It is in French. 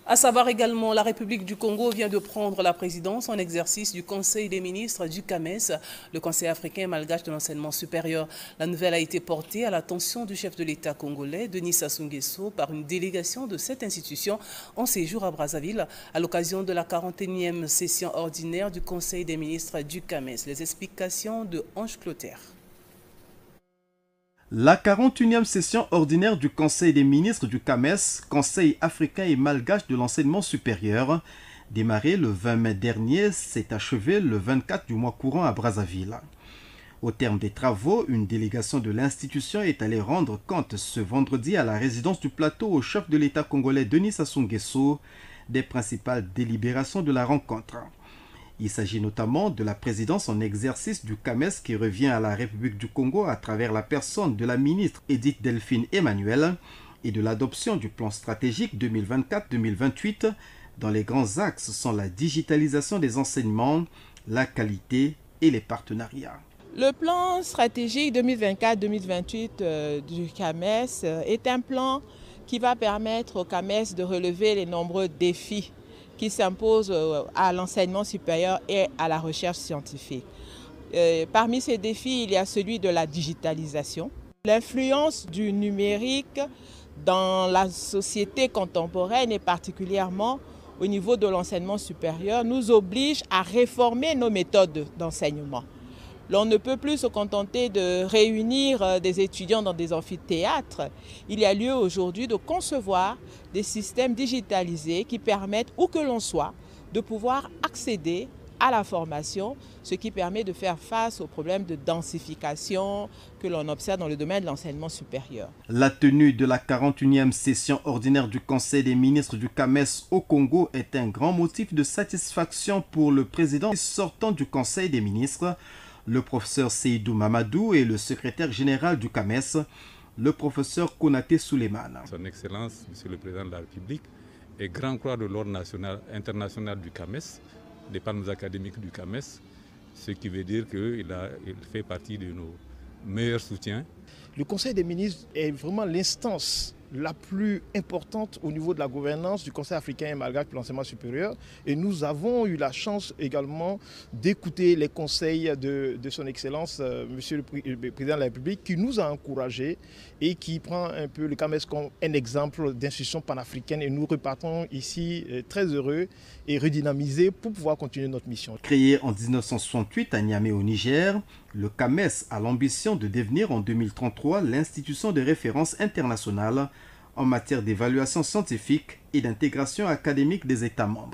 À savoir également, la République du Congo vient de prendre la présidence en exercice du Conseil des ministres du CAMES, le Conseil africain et malgache de l'enseignement supérieur. La nouvelle a été portée à l'attention du chef de l'État congolais, Denis Sassou Nguesso, par une délégation de cette institution en séjour à Brazzaville à l'occasion de la 41e session ordinaire du Conseil des ministres du CAMES. Les explications de Ange Clotaire. La 41e session ordinaire du Conseil des ministres du CAMES, Conseil africain et malgache de l'enseignement supérieur, démarrée le 20 mai dernier, s'est achevée le 24 du mois courant à Brazzaville. Au terme des travaux, une délégation de l'institution est allée rendre compte ce vendredi à la résidence du plateau au chef de l'État congolais Denis Sassou Nguesso des principales délibérations de la rencontre. Il s'agit notamment de la présidence en exercice du CAMES qui revient à la République du Congo à travers la personne de la ministre Edith Delphine Emmanuel et de l'adoption du plan stratégique 2024-2028 dont les grands axes sont la digitalisation des enseignements, la qualité et les partenariats. Le plan stratégique 2024-2028 du CAMES est un plan qui va permettre au CAMES de relever les nombreux défis qui s'imposent à l'enseignement supérieur et à la recherche scientifique. Parmi ces défis, il y a celui de la digitalisation. L'influence du numérique dans la société contemporaine et particulièrement au niveau de l'enseignement supérieur nous oblige à réformer nos méthodes d'enseignement. L'on ne peut plus se contenter de réunir des étudiants dans des amphithéâtres. Il y a lieu aujourd'hui de concevoir des systèmes digitalisés qui permettent, où que l'on soit, de pouvoir accéder à la formation, ce qui permet de faire face aux problèmes de densification que l'on observe dans le domaine de l'enseignement supérieur. La tenue de la 41e session ordinaire du Conseil des ministres du CAMES au Congo est un grand motif de satisfaction pour le président sortant du Conseil des ministres, le professeur Seydou Mamadou et le secrétaire général du CAMES, le professeur Konaté Souleymane. Son Excellence, Monsieur le Président de la République, est grand croix de l'ordre international du CAMES, des panneaux académiques du CAMES, ce qui veut dire qu'il fait partie de nos meilleurs soutiens. Le Conseil des ministres est vraiment l'instance la plus importante au niveau de la gouvernance du Conseil africain et malgache pour l'enseignement supérieur. Et nous avons eu la chance également d'écouter les conseils de son Excellence, Monsieur le Président de la République, qui nous a encouragés et qui prend un peu le CAMES comme un exemple d'institution panafricaine. Et nous repartons ici très heureux et redynamisés pour pouvoir continuer notre mission. Créé en 1968 à Niamey au Niger, le CAMES a l'ambition de devenir en 2033 l'institution de référence internationale en matière d'évaluation scientifique et d'intégration académique des États membres.